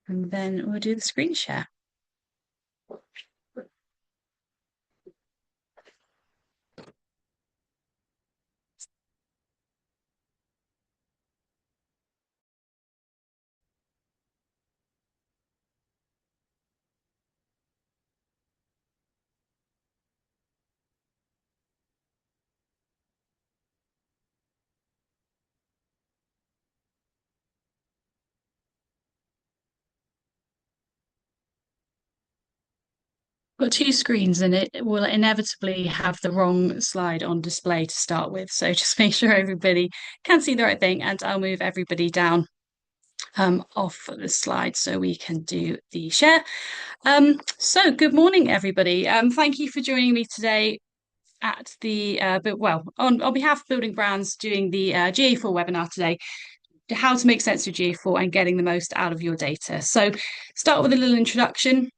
And then we'll do the screen share. Got two screens and it will inevitably have the wrong slide on display to start with. So just make sure everybody can see the right thing, and I'll move everybody down off the slide so we can do the share. So good morning, everybody. Thank you for joining me today at the on behalf of Building Brands, doing the GA4 webinar today, how to make sense of GA4 and getting the most out of your data. So start with a little introduction.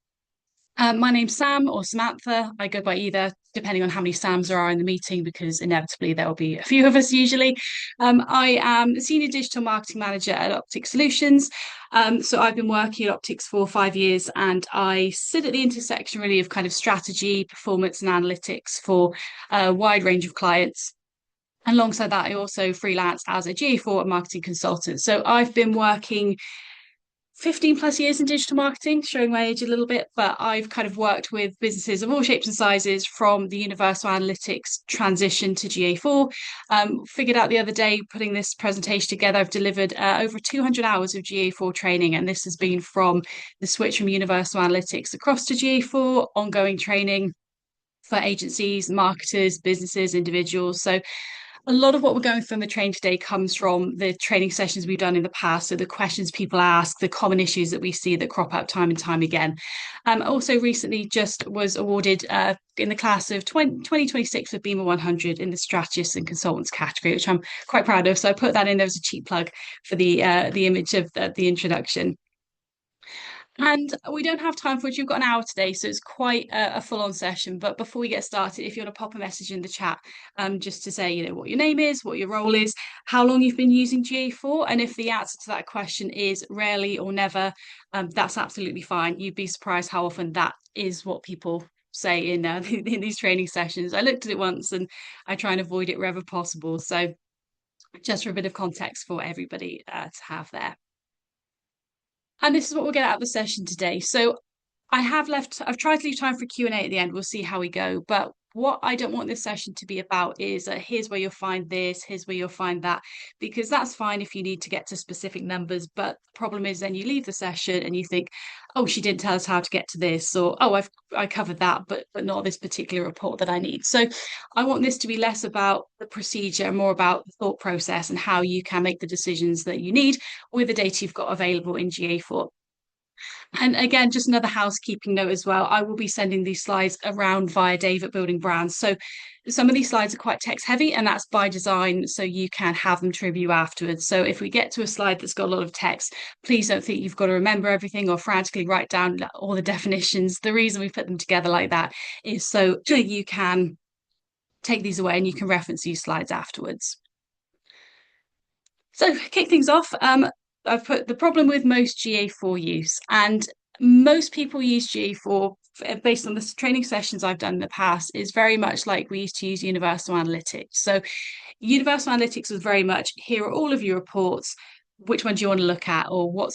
My name's Sam or Samantha. I go by either, depending on how many Sams there are in the meeting, because inevitably there will be a few of us usually. I am the Senior Digital Marketing Manager at Optics Solutions. So I've been working at Optics for 5 years, and I sit at the intersection really of kind of strategy, performance and analytics for a wide range of clients. Alongside that, I also freelance as a GA4 marketing consultant. So I've been working 15 plus years in digital marketing, showing my age a little bit, but I've kind of worked with businesses of all shapes and sizes from the Universal Analytics transition to GA4. Figured out the other day, putting this presentation together, I've delivered over 200 hours of GA4 training, and this has been from the switch from Universal Analytics across to GA4, ongoing training for agencies, marketers, businesses, individuals. So a lot of what we're going through in the training today comes from the training sessions we've done in the past. So the questions people ask, the common issues that we see that crop up time and time again. Also recently just was awarded in the class of 2026 with Beamer 100 in the strategists and consultants category, which I'm quite proud of. So I put that in there as a cheap plug for the image of the introduction. And we don't have time for it. You've got an hour today, so it's quite a full-on session. But before we get started, if you want to pop a message in the chat, just to say, what your name is, what your role is, how long you've been using GA4, and if the answer to that question is rarely or never, that's absolutely fine. You'd be surprised how often that is what people say in in these training sessions. I looked at it once, and I try and avoid it wherever possible. So, just for a bit of context for everybody to have there. And this is what we'll get out of the session today. So I've tried to leave time for Q&A at the end. We'll see how we go. But what I don't want this session to be about is here's where you'll find this, here's where you'll find that, because that's fine if you need to get to specific numbers. But the problem is then you leave the session and you think, oh, she didn't tell us how to get to this, or oh, I covered that, but not this particular report that I need. So I want this to be less about the procedure, more about the thought process and how you can make the decisions that you need with the data you've got available in GA4. And again, just another housekeeping note as well. I will be sending these slides around via Dave at Building Brands. So some of these slides are quite text heavy, and that's by design, so you can have them to review afterwards. So if we get to a slide that's got a lot of text, please don't think you've got to remember everything or frantically write down all the definitions. The reason we put them together like that is so you can take these away and you can reference these slides afterwards. So kick things off. I've put the problem with most GA4 use, and most people use GA4 based on the training sessions I've done in the past is very much like we used to use Universal Analytics. So Universal Analytics was very much, here are all of your reports, which one do you want to look at, or what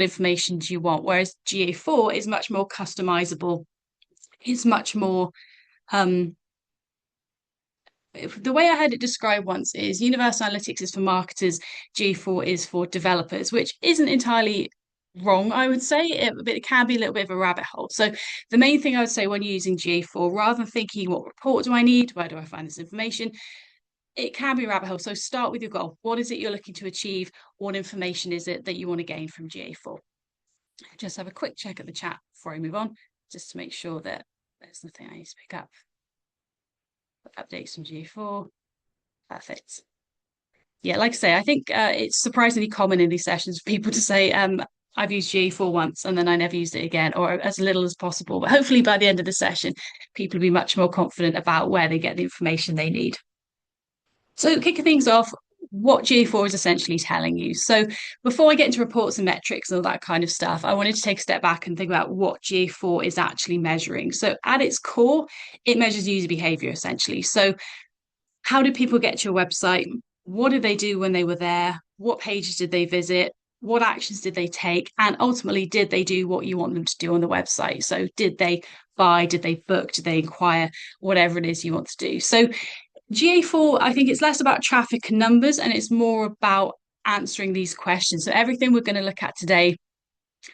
information do you want? Whereas GA4 is much more customizable. It's much more the way I heard it described once is Universal Analytics is for marketers, GA4 is for developers, which isn't entirely wrong, I would say. It can be a little bit of a rabbit hole. So the main thing I would say when you're using GA4, rather than thinking what report do I need, where do I find this information, it can be a rabbit hole. So start with your goal. What is it you're looking to achieve? What information is it that you want to gain from GA4? Just have a quick check at the chat before I move on, just to make sure that there's nothing I need to pick up. Updates from GA4. Perfect. Yeah, like I say, I think it's surprisingly common in these sessions for people to say, I've used GA4 once and then I never used it again, or as little as possible. But hopefully by the end of the session, people will be much more confident about where they get the information they need. So kicking things off, what GA4 is essentially telling you. So before I get into reports and metrics and all that kind of stuff, I wanted to take a step back and think about what GA4 is actually measuring. So at its core, it measures user behavior essentially. So how did people get to your website? What did they do when they were there? What pages did they visit? What actions did they take? And ultimately, did they do what you want them to do on the website? So, did they buy? Did they book? Did they inquire? Whatever it is you want to do. So, GA4, I think it's less about traffic and numbers and it's more about answering these questions. So, everything we're going to look at today,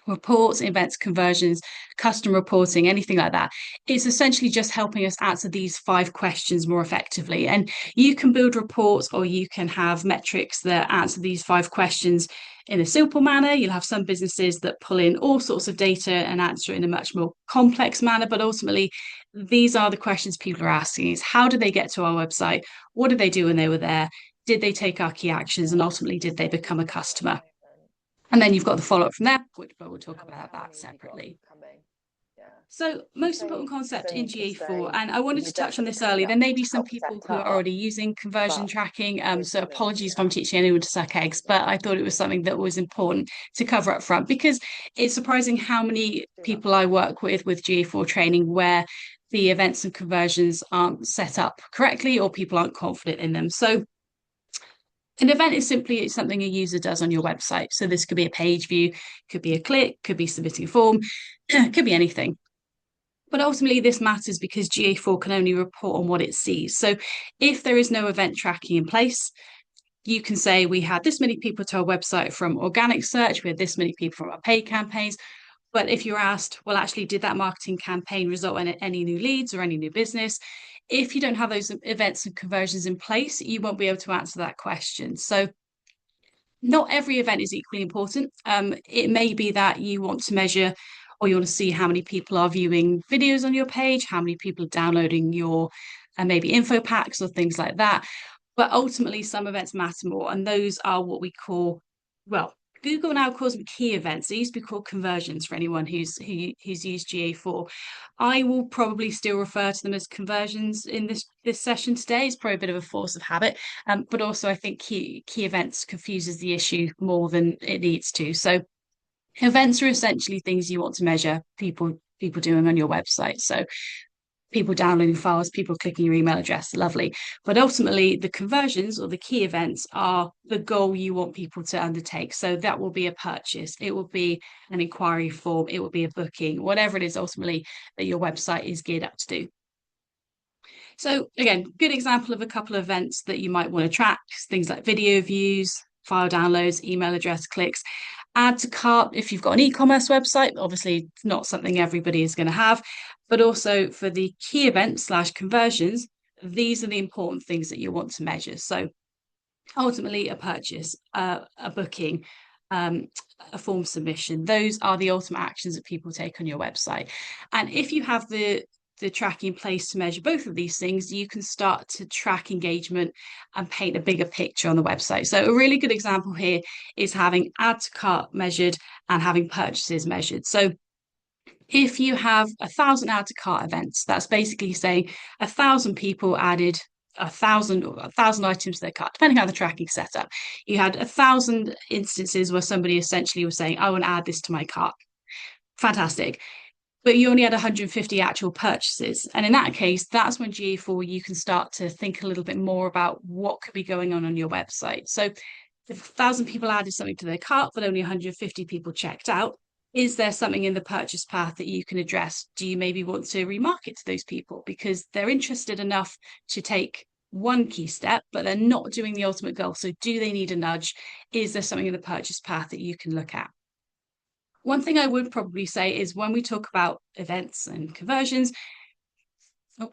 reports, events, conversions, custom reporting, anything like that. It's essentially just helping us answer these 5 questions more effectively. And you can build reports or you can have metrics that answer these 5 questions in a simple manner. You'll have some businesses that pull in all sorts of data and answer it in a much more complex manner. But ultimately, these are the questions people are asking is how did they get to our website? What did they do when they were there? Did they take our key actions? And ultimately, did they become a customer? And then you've got the follow up from there, which we'll talk about that separately. So, most important concept in GA4, and I wanted to touch on this earlier. There may be some people who are already using conversion tracking. So, apologies if I'm teaching anyone to suck eggs, but I thought it was something that was important to cover up front because it's surprising how many people I work with GA4 training where the events and conversions aren't set up correctly or people aren't confident in them. So, an event is simply something a user does on your website. So this could be a page view, could be a click, could be submitting a form, could be anything. But ultimately, this matters because GA4 can only report on what it sees. So if there is no event tracking in place, you can say we had this many people to our website from organic search, we had this many people from our paid campaigns. But if you're asked, well, actually, did that marketing campaign result in any new leads or any new business? If you don't have those events and conversions in place, you won't be able to answer that question. So not every event is equally important. It may be that you want to measure or you want to see how many people are viewing videos on your page, how many people are downloading your maybe info packs or things like that. But ultimately, some events matter more, and those are what we call, well, Google now calls them key events. They used to be called conversions for anyone who's used GA4. I will probably still refer to them as conversions in this session today. It's probably a bit of a force of habit, but also I think key events confuses the issue more than it needs to. So events are essentially things you want to measure people doing on your website. So people downloading files, people clicking your email address, lovely. But ultimately, the conversions or the key events are the goal you want people to undertake. So that will be a purchase, it will be an inquiry form, it will be a booking, whatever it is ultimately that your website is geared up to do. So again, good example of a couple of events that you might want to track, things like video views, file downloads, email address clicks. Add to cart if you've got an e-commerce website. Obviously, it's not something everybody is going to have, but also for the key events slash conversions, these are the important things that you want to measure. So ultimately, a purchase, a booking, a form submission, those are the ultimate actions that people take on your website. And if you have the tracking in place to measure both of these things, you can start to track engagement and paint a bigger picture on the website. So a really good example here is having add to cart measured and having purchases measured. So if you have 1,000 add to cart events, that's basically saying 1,000 people added 1,000 items to their cart, depending on how the tracking set up. You had 1,000 instances where somebody essentially was saying, I want to add this to my cart. Fantastic. But you only had 150 actual purchases. And in that case, that's when GA4 you can start to think a little bit more about what could be going on your website. So if 1,000 people added something to their cart, but only 150 people checked out, is there something in the purchase path that you can address? Do you maybe want to remarket to those people because they're interested enough to take one key step, but they're not doing the ultimate goal? So do they need a nudge? Is there something in the purchase path that you can look at? One thing I would probably say is when we talk about events and conversions, oh,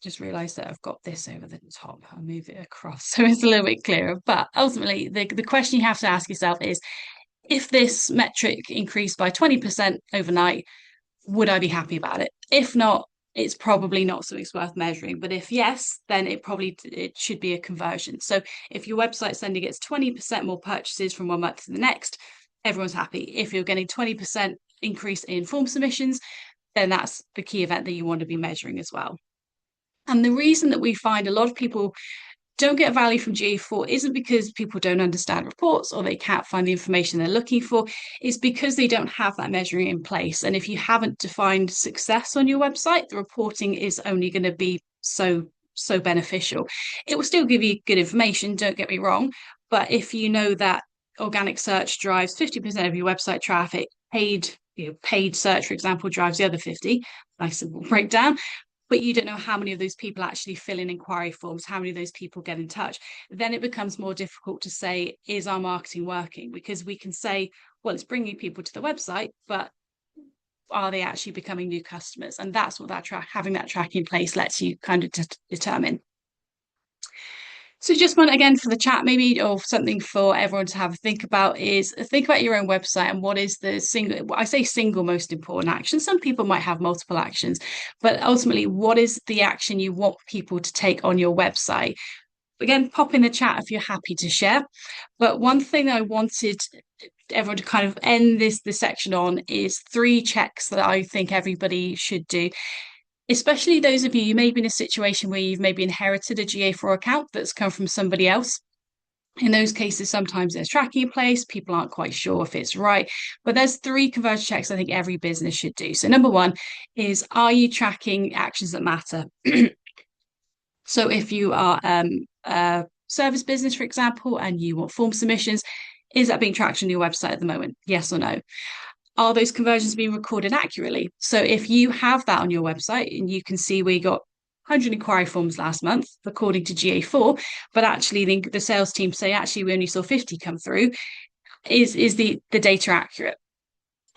just realized that I've got this over the top. I'll move it across so it's a little bit clearer. But ultimately, the question you have to ask yourself is, if this metric increased by 20% overnight, would I be happy about it? If not, it's probably not something worth measuring. But if yes, then it should be a conversion. So if your website suddenly gets 20% more purchases from one month to the next, everyone's happy. If you're getting 20% increase in form submissions, then that's the key event that you want to be measuring as well. And the reason that we find a lot of people don't get value from GA4 isn't because people don't understand reports or they can't find the information they're looking for. It's because they don't have that measuring in place. And if you haven't defined success on your website, the reporting is only going to be so beneficial. It will still give you good information, don't get me wrong. But if you know that organic search drives 50% of your website traffic, paid search, for example, drives the other 50, nice simple breakdown, but you don't know how many of those people actually fill in inquiry forms, how many of those people get in touch, then it becomes more difficult to say, is our marketing working? Because we can say, well, it's bringing people to the website, but are they actually becoming new customers? And that's what having that tracking in place lets you kind of determine. So just one again for the chat, maybe, or something for everyone to have a think about is think about your own website and what is the single, I say single most important action. Some people might have multiple actions, but ultimately, what is the action you want people to take on your website? Again, pop in the chat if you're happy to share. But one thing that I wanted everyone to kind of end this section on is 3 checks that I think everybody should do, especially those of you, you may be in a situation where you've maybe inherited a GA4 account that's come from somebody else. In those cases, sometimes there's tracking in place. People aren't quite sure if it's right. But there's 3 conversion checks I think every business should do. So number 1 is, are you tracking actions that matter? So if you are a service business, for example, and you want form submissions, is that being tracked on your website at the moment? Yes or no? Are those conversions being recorded accurately? So if you have that on your website and you can see we got 100 inquiry forms last month, according to GA4, but actually the sales team say, actually, we only saw 50 come through, is the data accurate?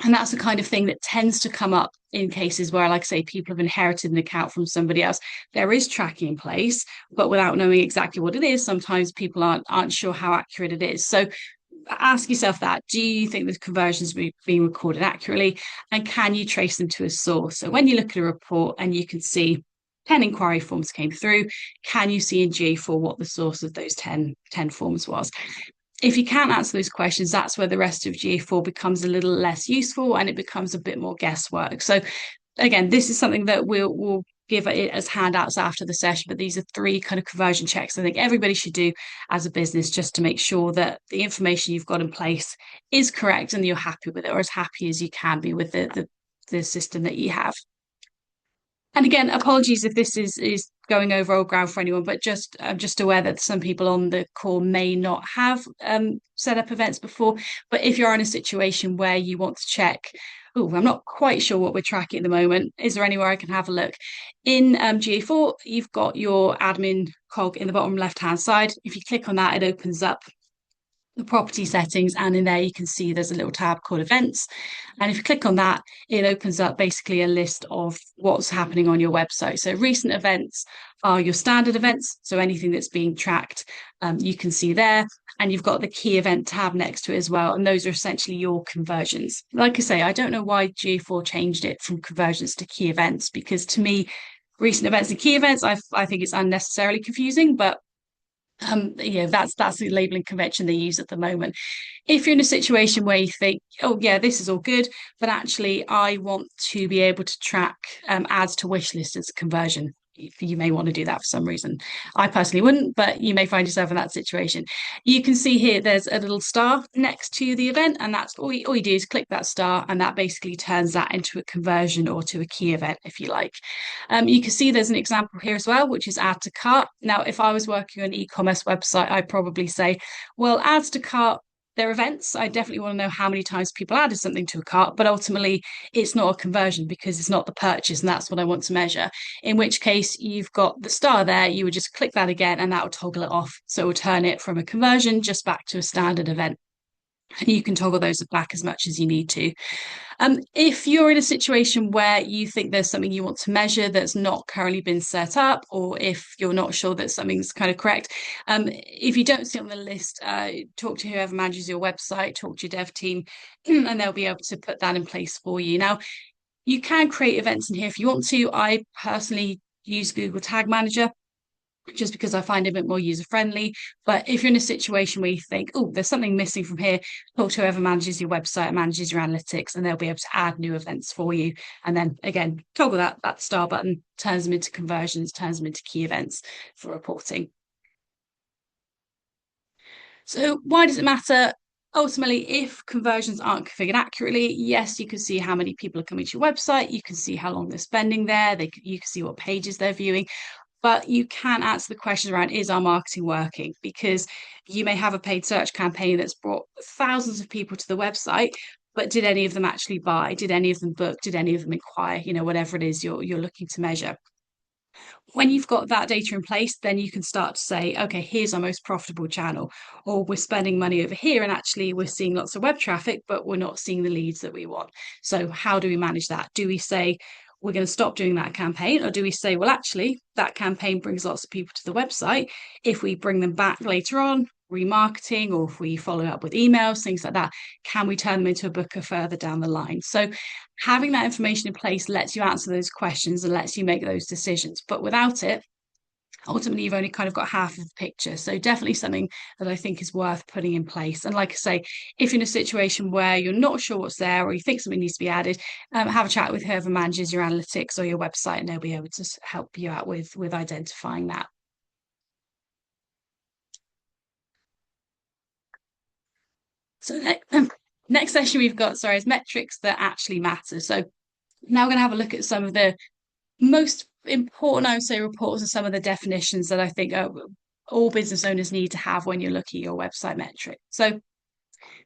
And that's the kind of thing that tends to come up in cases where, like I say, people have inherited an account from somebody else. There is tracking in place, but without knowing exactly what it is, sometimes people aren't sure how accurate it is. So ask yourself that. Do you think the conversions are being recorded accurately? And can you trace them to a source? So when you look at a report and you can see 10 inquiry forms came through, can you see in GA4 what the source of those 10 forms was? If you can't answer those questions, that's where the rest of GA4 becomes a little less useful and it becomes a bit more guesswork. So again, this is something that we'll give it as handouts after the session, but these are 3 kind of conversion checks I think everybody should do as a business, just to make sure that the information you've got in place is correct and you're happy with it, or as happy as you can be with the system that you have. And again, apologies if this is going over old ground for anyone, but I'm just aware that some people on the call may not have set up events before. But if you're in a situation where you want to check, oh, I'm not quite sure what we're tracking at the moment, is there anywhere I can have a look? In GA4, you've got your admin cog in the bottom left-hand side. If you click on that, it opens up the property settings, and in there you can see there's a little tab called events, and if you click on that, it opens up basically a list of what's happening on your website. So recent events are your standard events, so anything that's being tracked, you can see there, and you've got the key event tab next to it as well, and those are essentially your conversions. Like I say, I don't know why GA4 changed it from conversions to key events, because to me, recent events and key events, I think it's unnecessarily confusing, but that's the labeling convention they use at the moment. If you're in a situation where you think, oh yeah, this is all good, but actually I want to be able to track ads to wish lists as a conversion, you may want to do that for some reason. I personally wouldn't, but you may find yourself in that situation. You can see here there's a little star next to the event, and that's all you do is click that star, and that basically turns that into a conversion or to a key event, if you like. You can see there's an example here as well, which is add to cart. Now, if I was working on an e-commerce website, I'd probably say, well, adds to cart, they're events. I definitely want to know how many times people added something to a cart, but ultimately it's not a conversion because it's not the purchase, and that's what I want to measure. In which case, you've got the star there, you would just click that again and that will toggle it off. So it will turn it from a conversion just back to a standard event. And you can toggle those back as much as you need to. If you're in a situation where you think there's something you want to measure that's not currently been set up, or if you're not sure that something's kind of correct, if you don't see it on the list, talk to whoever manages your website, talk to your dev team, and they'll be able to put that in place for you. Now, you can create events in here if you want to. I personally use Google Tag Manager just because I find it a bit more user friendly. But if you're in a situation where you think, oh, there's something missing from here, talk to whoever manages your website, manages your analytics, and they'll be able to add new events for you. And then again, toggle that star button, turns them into conversions, turns them into key events for reporting. So why does it matter? Ultimately, if conversions aren't configured accurately, yes, you can see how many people are coming to your website. You can see how long they're spending there. You can see what pages they're viewing. But you can answer the questions around, is our marketing working? Because you may have a paid search campaign that's brought thousands of people to the website, but did any of them actually buy? Did any of them book? Did any of them inquire? Whatever it is you're looking to measure. When you've got that data in place, then you can start to say, okay, here's our most profitable channel, or we're spending money over here and actually we're seeing lots of web traffic, but we're not seeing the leads that we want. So, how do we manage that? Do we say we're going to stop doing that campaign, or do we say, well, actually, that campaign brings lots of people to the website? If we bring them back later on, remarketing, or if we follow up with emails, things like that, can we turn them into a booker further down the line? So, having that information in place lets you answer those questions and lets you make those decisions. But without it, ultimately you've only kind of got half of the picture. So definitely something that I think is worth putting in place. And like I say, if you're in a situation where you're not sure what's there or you think something needs to be added, have a chat with whoever manages your analytics or your website, and they'll be able to help you out with identifying that. So next session we've got, sorry, is metrics that actually matter. So now we're going to have a look at some of the most important, I would say, reports and some of the definitions that I think all business owners need to have when you're looking at your website metric. So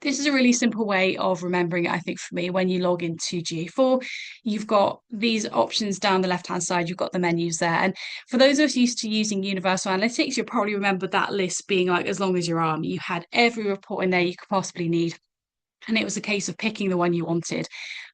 this is a really simple way of remembering it, I think, for me. When you log into GA4, you've got these options down the left-hand side, you've got the menus there. And for those of us used to using Universal Analytics, you'll probably remember that list being like as long as your arm. You had every report in there you could possibly need. And it was a case of picking the one you wanted.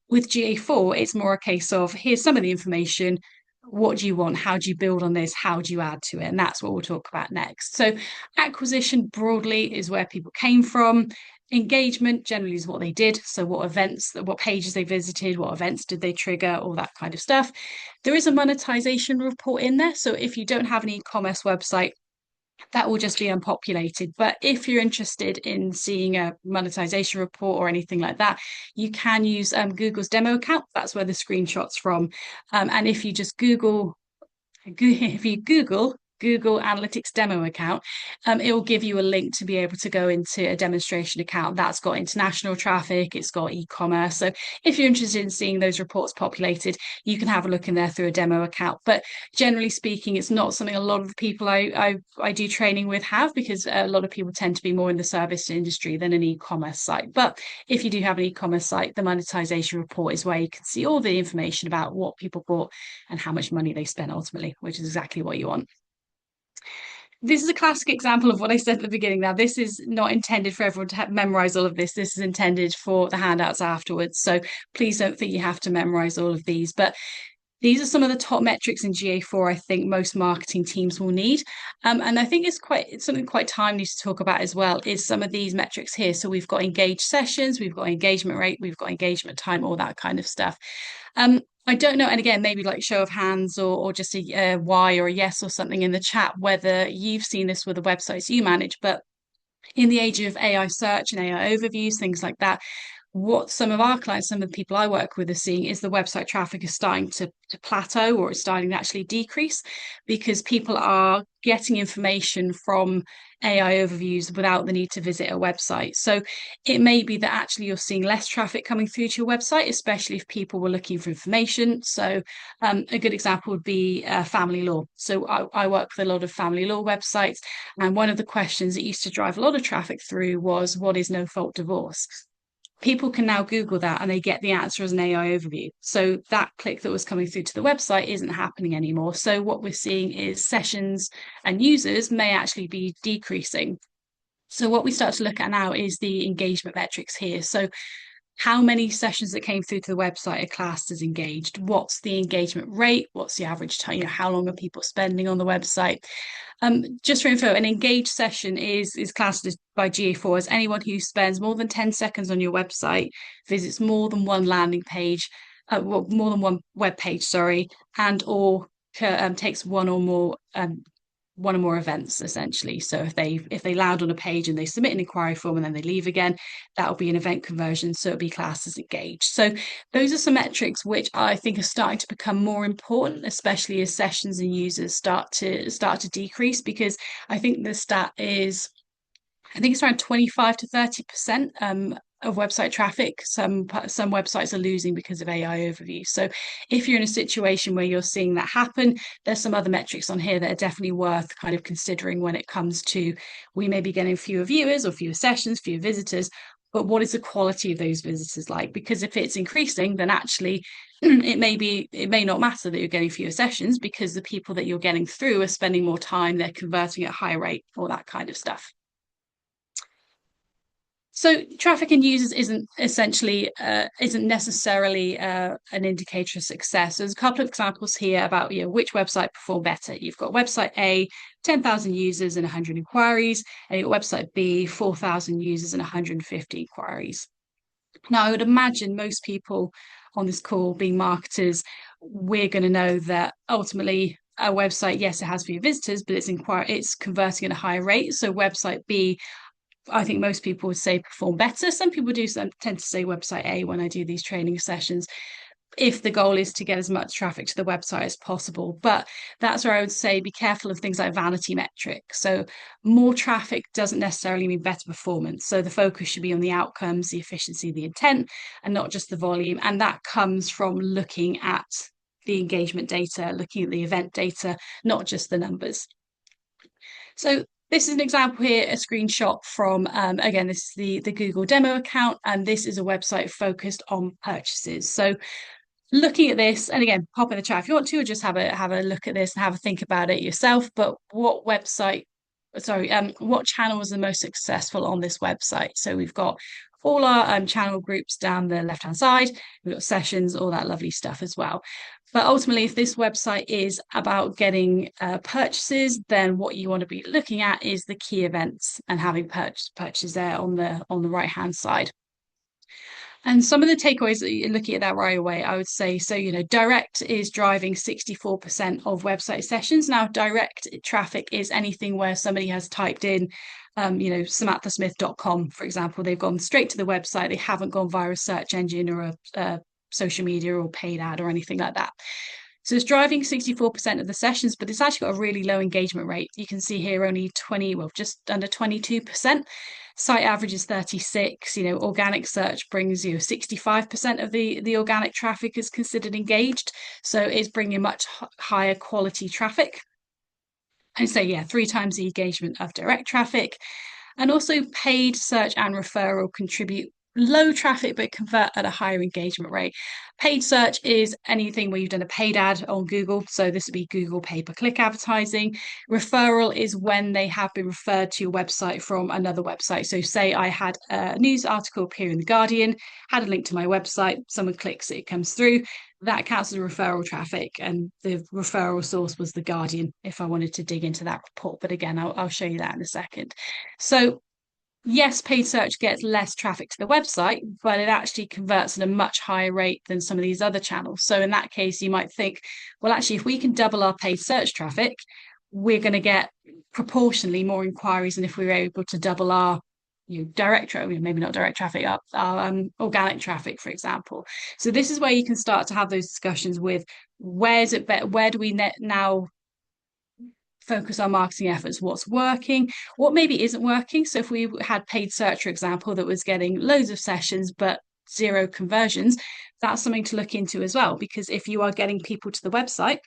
With GA4, it's more a case of here's some of the information. What do you want? How do you build on this? How do you add to it? And that's what we'll talk about next. So, acquisition broadly is where people came from. Engagement generally is what they did. So, what events, what pages they visited, what events did they trigger, all that kind of stuff. There is a monetization report in there. So, if you don't have an e commerce website, that will just be unpopulated. But if you're interested in seeing a monetization report or anything like that, you can use Google's demo account. That's where the screenshot's from. And if you just if you Google Analytics demo account, it will give you a link to be able to go into a demonstration account that's got international traffic, it's got e-commerce. So if you're interested in seeing those reports populated, you can have a look in there through a demo account. But generally speaking, it's not something a lot of the people I do training with have, because a lot of people tend to be more in the service industry than an e-commerce site. But if you do have an e-commerce site, the monetization report is where you can see all the information about what people bought and how much money they spent ultimately, which is exactly what you want. This is a classic example of what I said at the beginning. Now, this is not intended for everyone to memorize all of this. This is intended for the handouts afterwards. So please don't think you have to memorize all of these. But these are some of the top metrics in GA4 I think most marketing teams will need. And I think it's something quite timely to talk about as well, is some of these metrics here. So we've got engaged sessions, we've got engagement rate, we've got engagement time, all that kind of stuff. I don't know, and again, maybe like show of hands or just a Y or a yes or something in the chat, whether you've seen this with the websites you manage, but in the age of AI search and AI overviews, things like that, what some of our clients, some of the people I work with are seeing is the website traffic is starting to plateau, or it's starting to actually decrease, because people are getting information from AI overviews without the need to visit a website. So it may be that actually you're seeing less traffic coming through to your website, especially if people were looking for information. So a good example would be family law. So I work with a lot of family law websites, and one of the questions that used to drive a lot of traffic through was, what is no fault divorce? People can now Google that and they get the answer as an AI overview. So that click that was coming through to the website isn't happening anymore. So what we're seeing is sessions and users may actually be decreasing. So what we start to look at now is the engagement metrics here. So how many sessions that came through to the website are classed as engaged? What's the engagement rate? What's the average time? How long are people spending on the website? Just for info, an engaged session is classed as, by GA4 as anyone who spends more than 10 seconds on your website, visits more than one landing page, well, more than one web page, sorry, and or takes one or more events essentially. So if they land on a page and they submit an inquiry form and then they leave again, that'll be an event conversion, so it'll be classed as engaged. So those are some metrics which I think are starting to become more important, especially as sessions and users start to decrease, because I think the stat is I think it's around 25 to 30% of website traffic. Some websites are losing because of AI overview. So if you're in a situation where you're seeing that happen, there's some other metrics on here that are definitely worth kind of considering when it comes to we may be getting fewer viewers or fewer sessions, fewer visitors. But what is the quality of those visitors like? Because if it's increasing, then actually it may not matter that you're getting fewer sessions because the people that you're getting through are spending more time, they're converting at a higher rate, all that kind of stuff. So traffic and users isn't necessarily an indicator of success. There's a couple of examples here about which website performed better. You've got website A, 10,000 users and 100 inquiries, and you've got website B, 4,000 users and 150 inquiries. Now, I would imagine most people on this call being marketers, we're going to know that ultimately a website, yes, it has fewer visitors, but it's converting at a higher rate. So website B, I think most people would say perform better. Some people tend to say website A when I do these training sessions, if the goal is to get as much traffic to the website as possible. But that's where I would say be careful of things like vanity metrics. So more traffic doesn't necessarily mean better performance. So the focus should be on the outcomes, the efficiency, the intent, and not just the volume. And that comes from looking at the engagement data, looking at the event data, not just the numbers. So this is an example here, a screenshot from, again, this is the Google demo account, and this is a website focused on purchases. So looking at this, and again, pop in the chat if you want to, or just have a look at this and have a think about it yourself. But what channel was the most successful on this website? So we've got all our channel groups down the left hand side. We've got sessions, all that lovely stuff as well. But ultimately, if this website is about getting purchases, then what you want to be looking at is the key events and having purchases there on the right hand side. And some of the takeaways, looking at that right away, I would say so, direct is driving 64% of website sessions. Now, direct traffic is anything where somebody has typed in, samanthasmith.com, for example. They've gone straight to the website. They haven't gone via a search engine or a social media or paid ad or anything like that. So it's driving 64% of the sessions, but it's actually got a really low engagement rate. You can see here only just under 22%. Site average is 36. Organic search brings 65% of the organic traffic is considered engaged. So it's bringing much higher quality traffic. And so, yeah, 3 times the engagement of direct traffic. And also paid search and referral contribute low traffic but convert at a higher engagement rate. Paid search is anything where you've done a paid ad on Google. So this would be Google pay-per-click advertising. Referral is when they have been referred to your website from another website. So say I had a news article appear in The Guardian, had a link to my website, someone clicks it, it comes through. That counts as referral traffic, and the referral source was The Guardian if I wanted to dig into that report. But again, I'll show you that in a second. So yes, paid search gets less traffic to the website, but it actually converts at a much higher rate than some of these other channels. So in that case, you might think, well, actually, if we can double our paid search traffic, we're going to get proportionally more inquiries than if we were able to double our direct traffic, maybe not direct traffic, our organic traffic, for example. So this is where you can start to have those discussions with where's it better, where do we now focus our marketing efforts, what's working, what maybe isn't working. So if we had paid search, for example, that was getting loads of sessions but zero conversions, that's something to look into as well. Because if you are getting people to the website,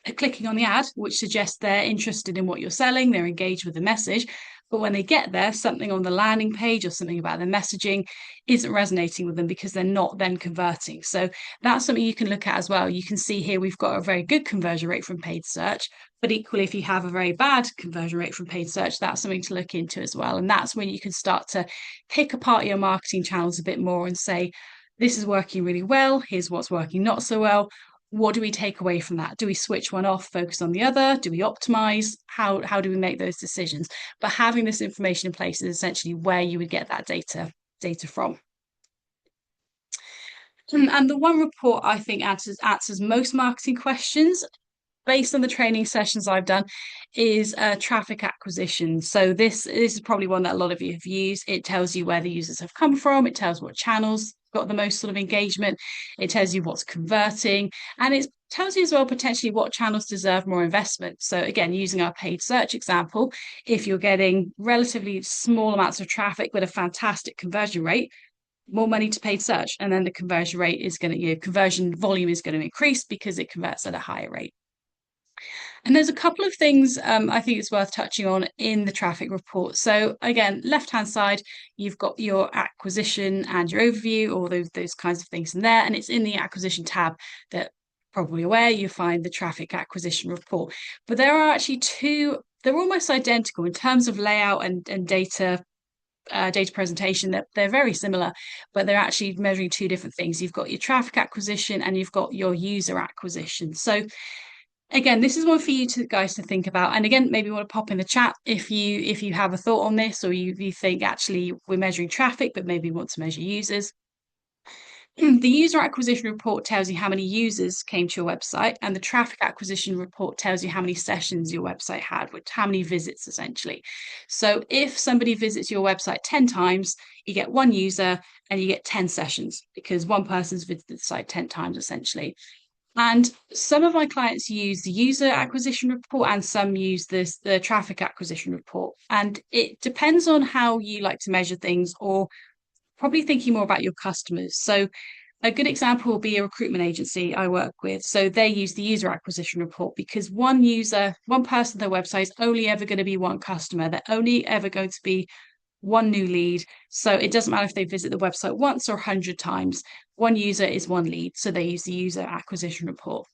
they're clicking on the ad, which suggests they're interested in what you're selling, they're engaged with the message. But when they get there, something on the landing page or something about their messaging isn't resonating with them because they're not then converting. So that's something you can look at as well. You can see here we've got a very good conversion rate from paid search, but equally, if you have a very bad conversion rate from paid search, that's something to look into as well. And that's when you can start to pick apart your marketing channels a bit more and say, this is working really well. Here's what's working not so well. What do we take away from that? Do we switch one off, focus on the other? Do we optimize? How do we make those decisions? But having this information in place is essentially where you would get that data from. And the one report I think answers most marketing questions based on the training sessions I've done, is traffic acquisition. So this is probably one that a lot of you have used. It tells you where the users have come from. It tells what channels got the most sort of engagement. It tells you what's converting, and it tells you as well potentially what channels deserve more investment. So again, using our paid search example, if you're getting relatively small amounts of traffic with a fantastic conversion rate, more money to paid search, and then the conversion rate is going to, conversion volume is going to increase because it converts at a higher rate. And there's a couple of things I think it's worth touching on in the traffic report. So again, left-hand side, you've got your acquisition and your overview, all those kinds of things in there. And it's in the acquisition tab that probably aware you find the traffic acquisition report. But there are actually two, they're almost identical in terms of layout and data presentation. That they're very similar, but they're actually measuring two different things. You've got your traffic acquisition and you've got your user acquisition. So again, this is one for you to guys to think about. And again, maybe you want to pop in the chat if you have a thought on this, or you think actually we're measuring traffic, but maybe want to measure users. The user acquisition report tells you how many users came to your website, and the traffic acquisition report tells you how many sessions your website had, which how many visits essentially. So if somebody visits your website 10 times, you get one user and you get 10 sessions because one person's visited the site 10 times essentially. And some of my clients use the user acquisition report and some use the traffic acquisition report. And it depends on how you like to measure things, or probably thinking more about your customers. So a good example will be a recruitment agency I work with. So they use the user acquisition report because one user, one person on their website is only ever going to be one customer. They're only ever going to be one new lead. So it doesn't matter if they visit the website once or 100 times. One user is one lead. So they use the user acquisition report.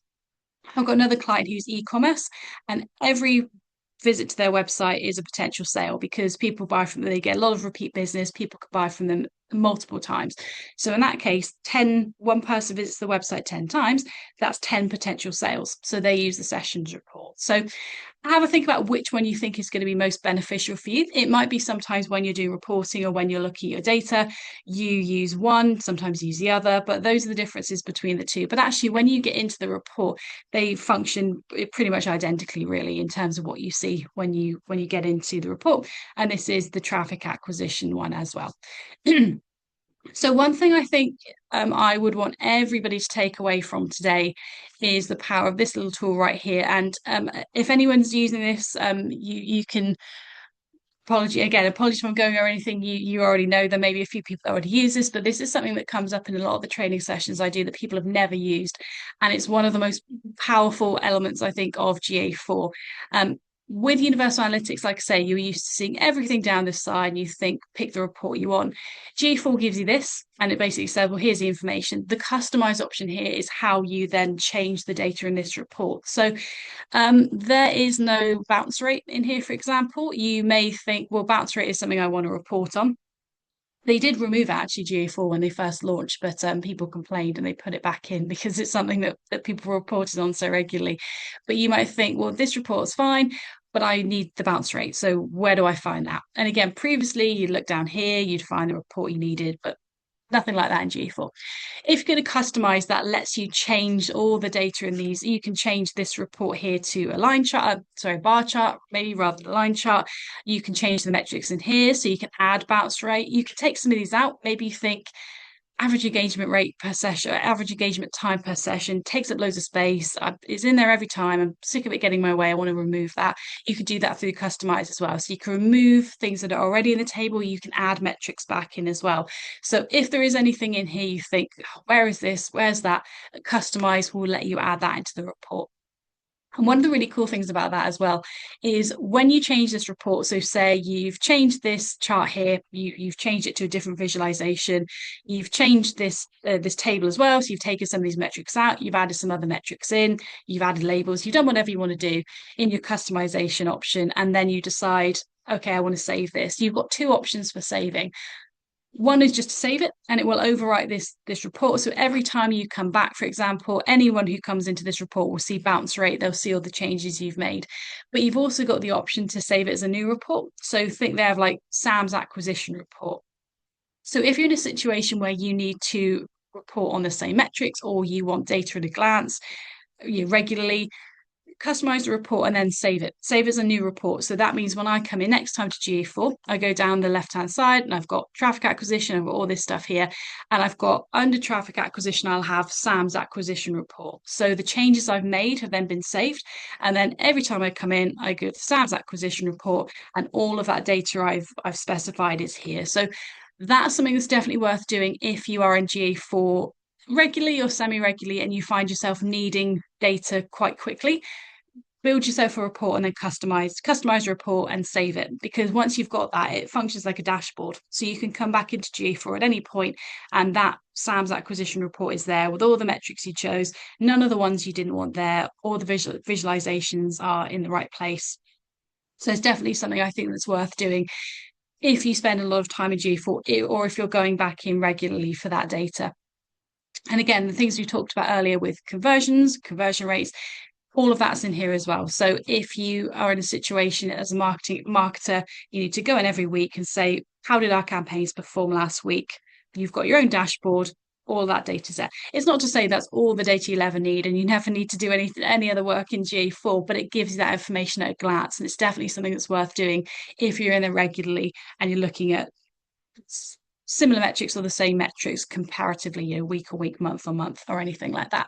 I've got another client who's e-commerce, and every visit to their website is a potential sale because people buy from them, they get a lot of repeat business, people could buy from them multiple times. So in that case, one person visits the website 10 times, that's 10 potential sales. So they use the sessions report. So have a think about which one you think is going to be most beneficial for you. It might be sometimes when you're doing reporting or when you're looking at your data, you use one, sometimes you use the other, but those are the differences between the two. But actually, when you get into the report, they function pretty much identically, really, in terms of what you see when you get into the report. And this is the traffic acquisition one as well. So one thing I think I would want everybody to take away from today is the power of this little tool right here. And if anyone's using this, you can apologies if I'm going over anything you already know. There may be a few people that already use this, but this is something that comes up in a lot of the training sessions I do that people have never used, and it's one of the most powerful elements I think of GA4. With Universal Analytics, like I say, you're used to seeing everything down this side and you think, pick the report you want. GA4 gives you this, and it basically says, well, here's the information. The customize option here is how you then change the data in this report. So there is no bounce rate in here, for example. You may think, well, bounce rate is something I want to report on. They did remove actually GA4 when they first launched, but people complained and they put it back in because it's something that people reported on so regularly. But you might think, well, this report's fine, but I need the bounce rate. So where do I find that? And again, previously you'd look down here, you'd find the report you needed, but nothing like that in GA4. If you're going to customize, that lets you change all the data in these. You can change this report here to a line chart, bar chart, maybe rather than a line chart. You can change the metrics in here, so you can add bounce rate. You can take some of these out. Maybe you think average engagement rate per session, average engagement time per session takes up loads of space. It's in there every time. I'm sick of it getting my way. I want to remove that. You could do that through customize as well. So you can remove things that are already in the table. You can add metrics back in as well. So if there is anything in here you think, where is this? Where's that? Customize will let you add that into the report. And one of the really cool things about that as well is when you change this report, so say you've changed this chart here, you've changed it to a different visualization, you've changed this table as well, so you've taken some of these metrics out, you've added some other metrics in, you've added labels, you've done whatever you want to do in your customization option, and then you decide, okay, I want to save this. You've got two options for saving. One is just to save it and it will overwrite this report. So every time you come back, for example, anyone who comes into this report will see bounce rate, they'll see all the changes you've made. But you've also got the option to save it as a new report. So think they have like Sam's acquisition report. So if you're in a situation where you need to report on the same metrics or you want data at a glance regularly, customize the report and then save it. Save as a new report. So that means when I come in next time to GA4, I go down the left-hand side and I've got traffic acquisition, I've got all this stuff here. And I've got under traffic acquisition, I'll have Sam's acquisition report. So the changes I've made have then been saved. And then every time I come in, I go to Sam's acquisition report and all of that data I've specified is here. So that's something that's definitely worth doing if you are in GA4 regularly or semi-regularly and you find yourself needing data quite quickly. Build yourself a report and then customize a report and save it, because once you've got that, it functions like a dashboard, so you can come back into GA4 at any point and that Sam's acquisition report is there with all the metrics you chose, none of the ones you didn't want there, all the visualizations are in the right place. So it's definitely something I think that's worth doing if you spend a lot of time in GA4 or if you're going back in regularly for that data. And again, the things we talked about earlier with conversions, conversion rates, all of that's in here as well. So if you are in a situation as a marketer, you need to go in every week and say, how did our campaigns perform last week? You've got your own dashboard, all that data set. It's not to say that's all the data you'll ever need and you never need to do any other work in GA4, but it gives you that information at a glance. And it's definitely something that's worth doing if you're in there regularly and you're looking at similar metrics or the same metrics comparatively, week on week, month on month, or anything like that.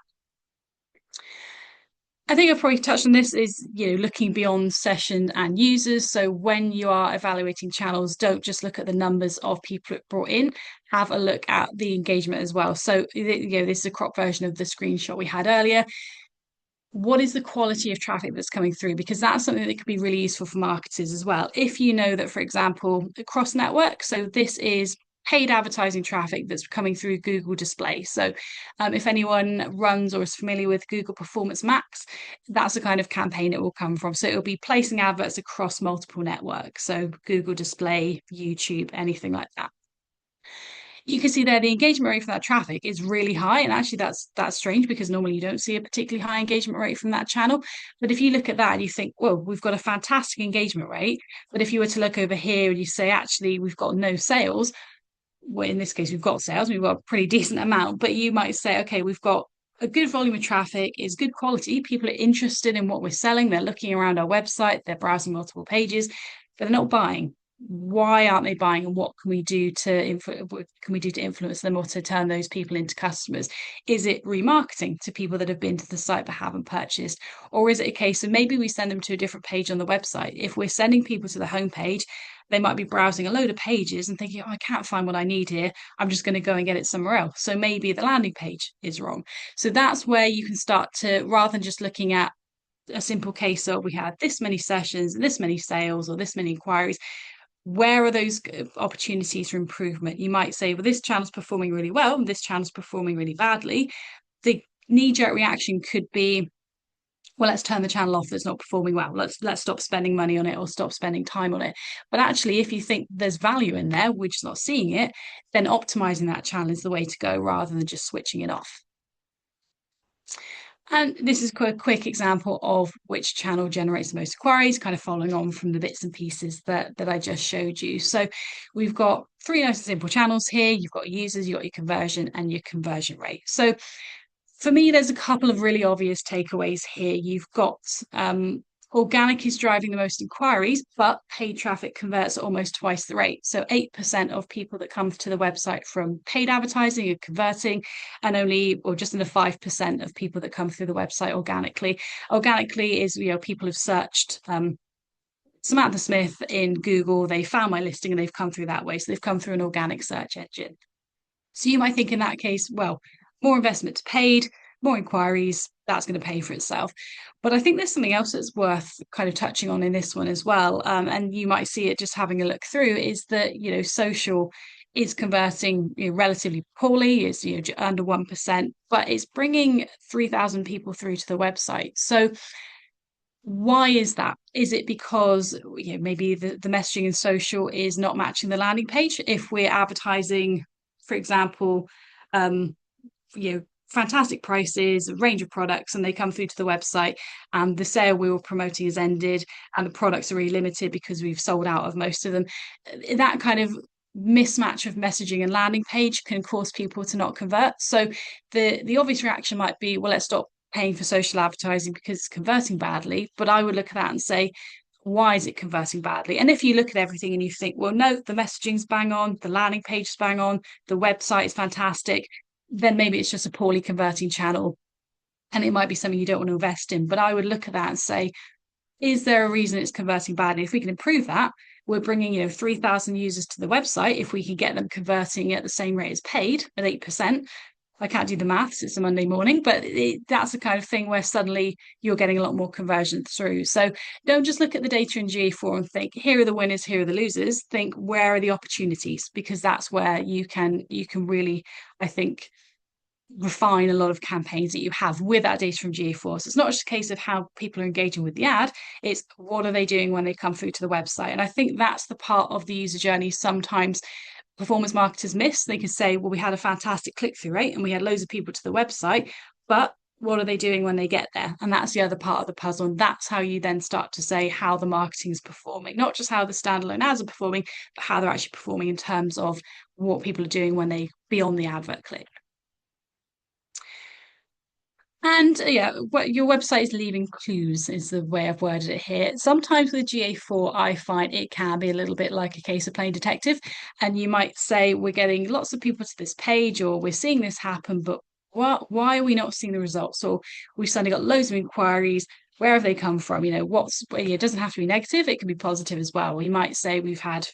I think I've probably touched on this is, looking beyond session and users. So when you are evaluating channels, don't just look at the numbers of people it brought in, have a look at the engagement as well. So, this is a crop version of the screenshot we had earlier. What is the quality of traffic that's coming through? Because that's something that could be really useful for marketers as well. If you know that, for example, across network, so this is paid advertising traffic that's coming through Google Display. So if anyone runs or is familiar with Google Performance Max, that's the kind of campaign it will come from. So it'll be placing adverts across multiple networks. So Google Display, YouTube, anything like that. You can see there the engagement rate for that traffic is really high. And actually that's strange because normally you don't see a particularly high engagement rate from that channel. But if you look at that and you think, well, we've got a fantastic engagement rate. But if you were to look over here and you say, actually, we've got no sales, well, in this case, we've got sales, we've got a pretty decent amount, but you might say, okay, we've got a good volume of traffic, is good quality. People are interested in what we're selling. They're looking around our website, they're browsing multiple pages, but they're not buying. Why aren't they buying, and what can we do to influence them or to turn those people into customers? Is it remarketing to people that have been to the site but haven't purchased, or is it a case of maybe we send them to a different page on the website? If we're sending people to the homepage, they might be browsing a load of pages and thinking, oh, I can't find what I need here, I'm just going to go and get it somewhere else. So maybe the landing page is wrong. So that's where you can start to, rather than just looking at a simple case of we had this many sessions, this many sales, or this many inquiries, where are those opportunities for improvement? You might say, well, this channel's performing really well and this channel's performing really badly. The knee-jerk reaction could be, well, let's turn the channel off that's not performing well. Let's stop spending money on it or stop spending time on it. But actually, if you think there's value in there, we're just not seeing it, then optimizing that channel is the way to go rather than just switching it off. And this is a quick example of which channel generates the most inquiries, kind of following on from the bits and pieces that I just showed you. So we've got three nice and simple channels here. You've got users, you've got your conversion and your conversion rate. So for me, there's a couple of really obvious takeaways here. You've got organic is driving the most inquiries, but paid traffic converts at almost twice the rate. So 8% of people that come to the website from paid advertising are converting, and only, or just under 5% of people that come through the website organically. Organically is, people have searched Samantha Smith in Google, they found my listing and they've come through that way. So they've come through an organic search engine. So you might think in that case, well, more investment to paid, more inquiries, that's going to pay for itself. But I think there's something else that's worth kind of touching on in this one as well. And you might see it just having a look through is that, social is converting relatively poorly, is under 1%, but it's bringing 3,000 people through to the website. So why is that? Is it because maybe the messaging in social is not matching the landing page? If we're advertising, for example, fantastic prices, a range of products, and they come through to the website and the sale we were promoting has ended and the products are really limited because we've sold out of most of them. That kind of mismatch of messaging and landing page can cause people to not convert. So the obvious reaction might be, well, let's stop paying for social advertising because it's converting badly. But I would look at that and say, why is it converting badly? And if you look at everything and you think, well, no, the messaging's bang on, the landing page is bang on, the website is fantastic, then maybe it's just a poorly converting channel and it might be something you don't want to invest in. But I would look at that and say, is there a reason it's converting badly? If we can improve that, we're bringing 3,000 users to the website. If we can get them converting at the same rate as paid at 8%, I can't do the maths, it's a Monday morning, but that's the kind of thing where suddenly you're getting a lot more conversion through. So don't just look at the data in GA4 and think, here are the winners, here are the losers. Think, where are the opportunities? Because that's where you can really, I think, refine a lot of campaigns that you have with that data from GA4. So it's not just a case of how people are engaging with the ad, it's what are they doing when they come through to the website. And I think that's the part of the user journey sometimes performance marketers miss. They can say, well, we had a fantastic click-through rate and we had loads of people to the website, but what are they doing when they get there? And that's the other part of the puzzle. And that's how you then start to say how the marketing is performing, not just how the standalone ads are performing, but how they're actually performing in terms of what people are doing when they beyond the advert click. And yeah, what your website is leaving clues is the way I've worded it here. Sometimes with GA4, I find it can be a little bit like a case of playing detective. And you might say, we're getting lots of people to this page, or we're seeing this happen, but why are we not seeing the results? Or we've suddenly got loads of inquiries. Where have they come from? It doesn't have to be negative, it can be positive as well. You might say we've had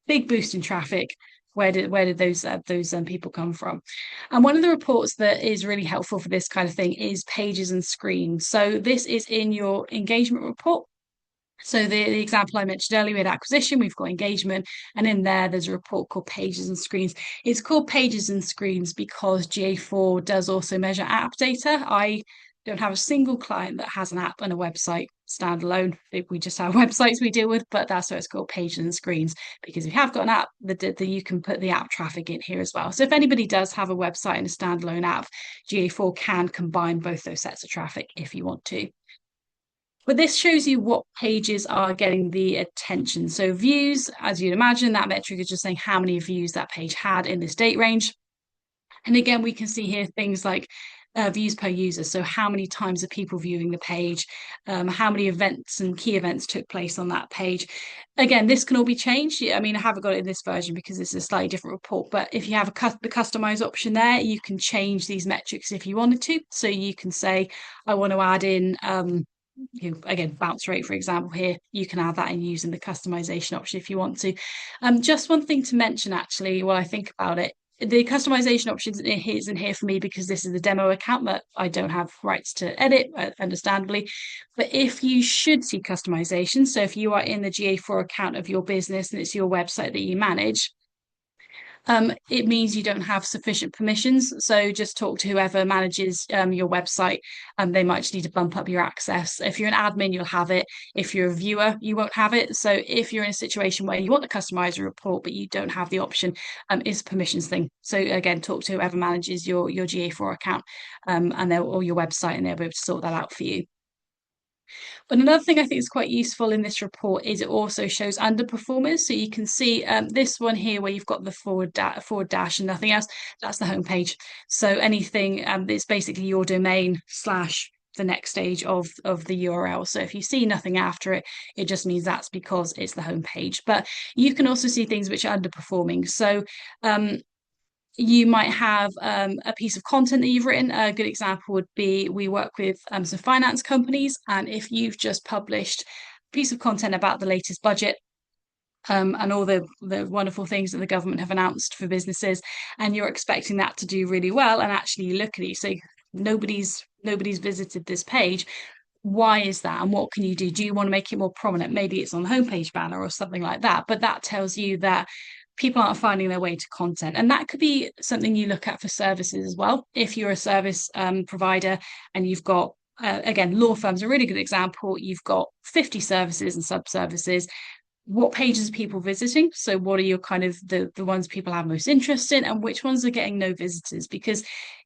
big boost in traffic. Where did those people come from? And one of the reports that is really helpful for this kind of thing is pages and screens. So this is in your engagement report. So the example I mentioned earlier, we had acquisition, we've got engagement, and in there's a report called Pages and Screens. It's called Pages and Screens because GA4 does also measure app data. I don't have a single client that has an app and a website standalone. We just have websites we deal with, but that's why it's called Pages and Screens, because if you have got an app, you can put the app traffic in here as well. So if anybody does have a website and a standalone app, GA4 can combine both those sets of traffic if you want to. But this shows you what pages are getting the attention. So views, as you'd imagine, that metric is just saying how many views that page had in this date range. And again, we can see here things like views per user. So how many times are people viewing the page? How many events and key events took place on that page? Again, this can all be changed. I mean, I haven't got it in this version because it's a slightly different report, but if you have the customize option there, you can change these metrics if you wanted to. So you can say, I want to add in again, bounce rate, for example, here, you can add that in using the customization option if you want to. Just one thing to mention, actually, while I think about it, the customization options isn't here for me because this is the demo account that I don't have rights to edit, understandably. But if you should see customization, so if you are in the GA4 account of your business and it's your website that you manage, it means you don't have sufficient permissions. So just talk to whoever manages your website. They might just need to bump up your access. If you're an admin, you'll have it. If you're a viewer, you won't have it. So if you're in a situation where you want to customize a report, but you don't have the option, it's a permissions thing. So again, talk to whoever manages your GA4 account or your website, and they'll be able to sort that out for you. But another thing I think is quite useful in this report is it also shows underperformers. So you can see this one here where you've got the forward dash and nothing else. That's the homepage. So anything it's basically your domain slash the next stage of the URL. So if you see nothing after it, it just means that's because it's the homepage. But you can also see things which are underperforming. So you might have a piece of content that you've written. A good example would be we work with some finance companies, and if you've just published a piece of content about the latest budget and all the wonderful things that the government have announced for businesses, and you're expecting that to do really well, and actually you look at it, you say nobody's visited this page. Why is that? And what can you do? Do you want to make it more prominent? Maybe it's on the homepage banner or something like that. But that tells you that people aren't finding their way to content. And that could be something you look at for services as well. If you're a service provider and you've got, again, law firms are a really good example. You've got 50 services and sub-services. What pages are people visiting? So what are your kind of the ones people have most interest in, and which ones are getting no visitors? Because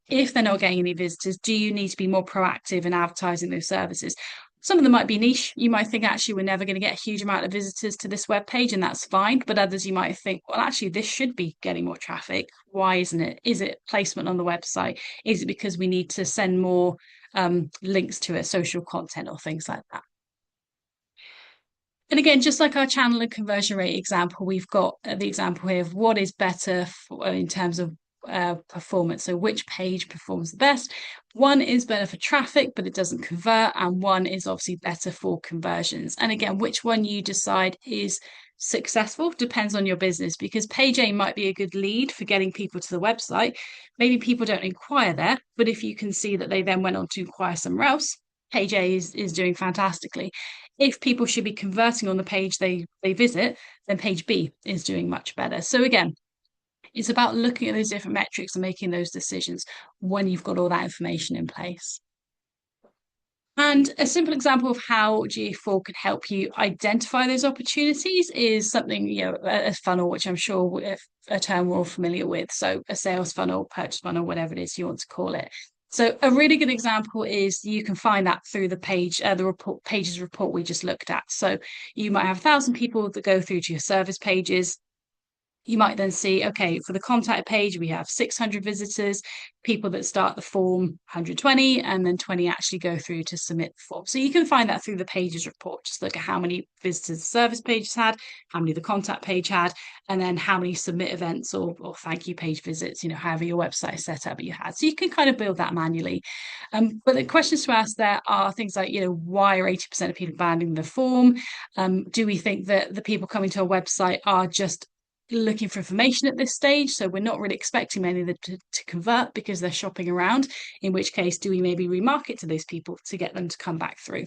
if they're not getting any visitors, do you need to be more proactive in advertising those services? Some of them might be niche. You might think, actually, we're never going to get a huge amount of visitors to this web page, and that's fine. But others, you might think, well, actually, this should be getting more traffic. Why isn't it? Is it placement on the website? Is it because we need to send more links to it, social content or things like that. And again, just like our channel and conversion rate example, we've got the example here of what is better in terms of performance. So which page performs the best? One is better for traffic, but it doesn't convert, and one is obviously better for conversions. And again, which one you decide is successful depends on your business, because page A might be a good lead for getting people to the website. Maybe people don't inquire there, but if you can see that they then went on to inquire somewhere else, page A is doing fantastically. If people should be converting on the page they visit, then page B is doing much better. So again, it's about looking at those different metrics and making those decisions when you've got all that information in place. And a simple example of how GA4 can help you identify those opportunities is something, a funnel, which I'm sure a term we're all familiar with. So a sales funnel, purchase funnel, whatever it is you want to call it. So a really good example is you can find that through the pages report we just looked at. So you might have 1,000 people that go through to your service pages. You might then see, okay, for the contact page, we have 600 visitors, people that start the form, 120, and then 20 actually go through to submit the form. So you can find that through the pages report. Just look at how many visitors the service page had, how many the contact page had, and then how many submit events or thank you page visits, however your website is set up you had. So you can kind of build that manually. But the questions to ask there are things like, why are 80% of people abandoning the form? Do we think that the people coming to our website are just looking for information at this stage, so we're not really expecting many of them to convert because they're shopping around, in which case do we maybe remarket to those people to get them to come back through?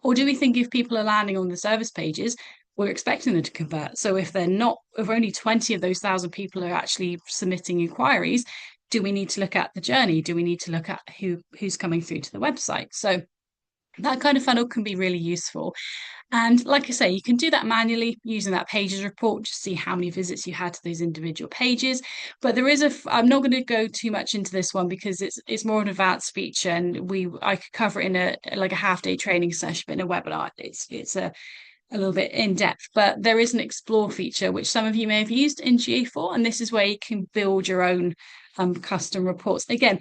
Or do we think if people are landing on the service pages, we're expecting them to convert? So if only 20 of those 1,000 people are actually submitting inquiries, do we need to look at the journey? Do we need to look at who's coming through to the website? So that kind of funnel can be really useful. And like I say, you can do that manually using that pages report to see how many visits you had to those individual pages. But I'm not going to go too much into this one because it's more an advanced feature, and I could cover it in a half-day training session, but in a webinar, it's a little bit in depth. But there is an explore feature which some of you may have used in GA4, and this is where you can build your own custom reports. Again,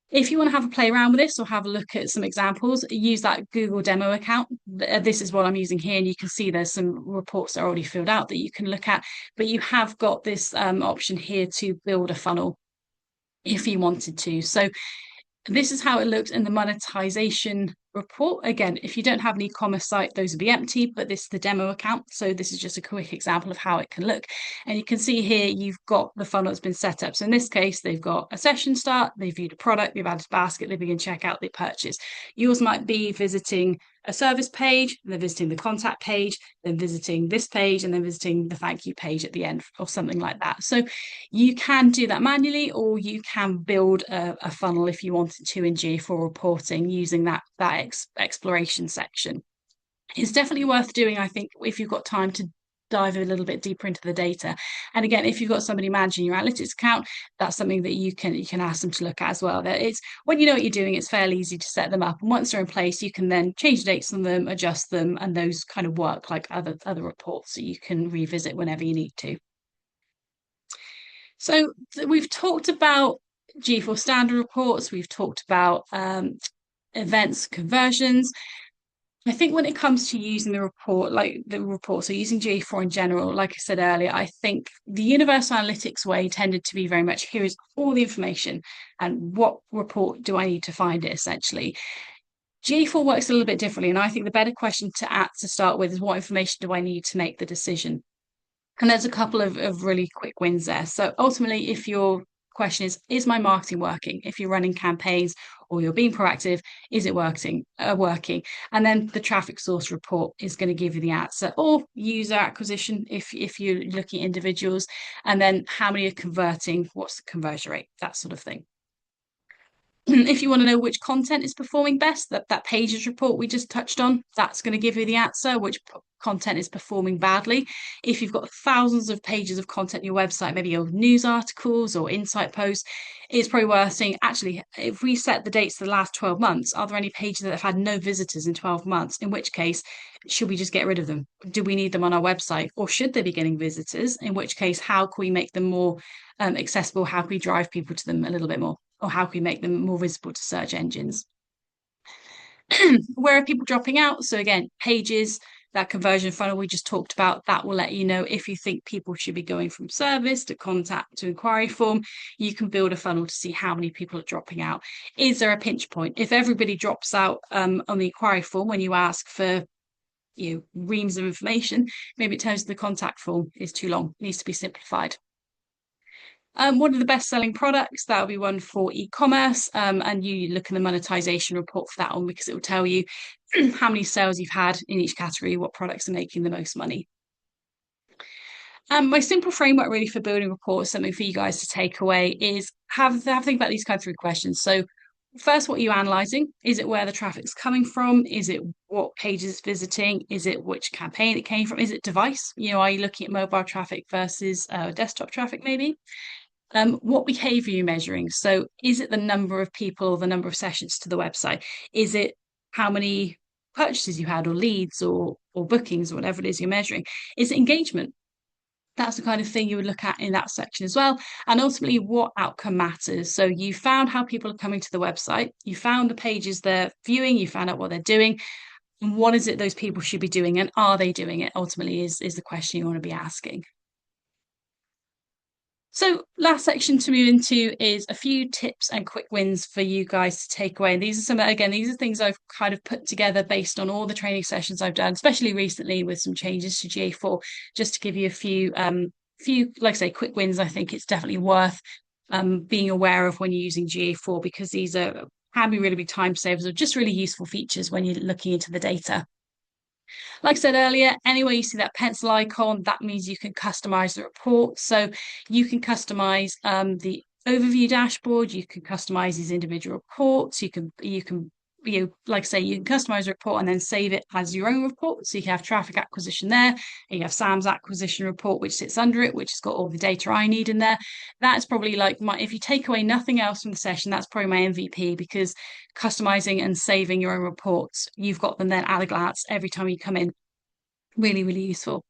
if you want to have a play around with this or have a look at some examples, use that Google demo account. This is what I'm using here, and you can see there's some reports that are already filled out that you can look at, but you have got this option here to build a funnel if you wanted to. So this is how it looks in the monetization report. Again, if you don't have an e-commerce site, those would be empty, but this is the demo account. So this is just a quick example of how it can look. And you can see here, you've got the funnel that's been set up. So in this case, they've got a session start, they've viewed a product, they've added a basket, they begin checkout, they purchase. Yours might be visiting a service page, they're visiting the contact page, then visiting this page, and then visiting the thank you page at the end or something like that. So you can do that manually, or you can build a funnel if you wanted to in GA4 reporting using that exploration section. It's definitely worth doing, I think, if you've got time to dive a little bit deeper into the data. And again, if you've got somebody managing your analytics account, that's something that you can ask them to look at as well. That it's when you know what you're doing, it's fairly easy to set them up. And once they're in place, you can then change the dates on them, adjust them, and those kind of work like other reports that you can revisit whenever you need to. So we've talked about G4 standard reports, we've talked about events, conversions. I think when it comes to using so using GA4 in general, like I said earlier, I think the universal analytics way tended to be very much, here is all the information and what report do I need to find it, essentially. GA4 works a little bit differently, and I think the better question to start with is what information do I need to make the decision? And there's a couple of really quick wins there. So ultimately, if your question is my marketing working? If you're running campaigns or you're being proactive, is it working? And then the traffic source report is going to give you the answer, or user acquisition if you're looking at individuals, and then how many are converting, what's the conversion rate, that sort of thing. If you want to know which content is performing best, that pages report we just touched on, that's going to give you the answer, which content is performing badly. If you've got thousands of pages of content on your website, maybe your news articles or insight posts, it's probably worth saying, actually, if we set the dates for the last 12 months, are there any pages that have had no visitors in 12 months? In which case, should we just get rid of them? Do we need them on our website? Or should they be getting visitors? In which case, how can we make them more accessible? How can we drive people to them a little bit more? Or how can we make them more visible to search engines? Where are people dropping out? So again, pages, that conversion funnel we just talked about, that will let you know if you think people should be going from service to contact to inquiry form. You can build a funnel to see how many people are dropping out. Is there a pinch point? If everybody drops out on the inquiry form when you ask for reams of information, maybe it tells you the contact form is too long, needs to be simplified. One of the best selling products, that'll be one for e-commerce. And you look in the monetization report for that one because it will tell you how many sales you've had in each category, what products are making the most money. My simple framework really for building reports, something for you guys to take away, is have think about these kind of three questions. So first, what are you analyzing? Is it where the traffic's coming from? Is it what pages it's visiting? Is it which campaign it came from? Is it device? Are you looking at mobile traffic versus desktop traffic maybe? What behavior are you measuring? So is it the number of people or the number of sessions to the website? Is it how many purchases you had or leads or bookings or whatever it is you're measuring? Is it engagement? That's the kind of thing you would look at in that section as well. And ultimately, what outcome matters. So you found how people are coming to the website, you found the pages they're viewing, you found out what they're doing, and what is it those people should be doing, and are they doing it? Ultimately, is the question you want to be asking. So, last section to move into is a few tips and quick wins for you guys to take away. And these are these are things I've kind of put together based on all the training sessions I've done, especially recently with some changes to GA4, just to give you a few, like I say, quick wins. I think it's definitely worth being aware of when you're using GA4 because these can be really big time savers or just really useful features when you're looking into the data. Like I said earlier, anywhere you see that pencil icon, that means you can customize the report. So you can customize the overview dashboard, you can customize these individual reports, like I say, you can customize a report and then save it as your own report. So you can have traffic acquisition there, and you have Sam's acquisition report, which sits under it, which has got all the data I need in there. That's probably like if you take away nothing else from the session, that's probably my MVP because customizing and saving your own reports, you've got them then at a glance every time you come in. Really, really useful.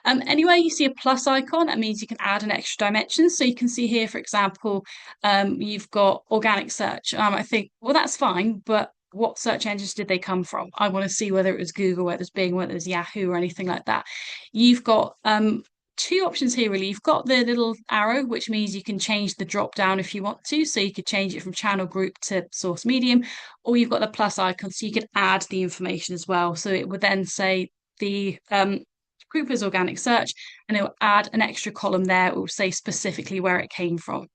Anywhere you see a plus icon, that means you can add an extra dimension. So you can see here, for example, you've got organic search. I think, well, that's fine, but what search engines did they come from? I want to see whether it was Google, whether it was Bing, whether it was Yahoo or anything like that. You've got two options here, really. You've got the little arrow, which means you can change the drop down if you want to. So you could change it from channel group to source medium, or you've got the plus icon, so you could add the information as well. So it would then say the group as organic search, and it will add an extra column there. It will say specifically where it came from.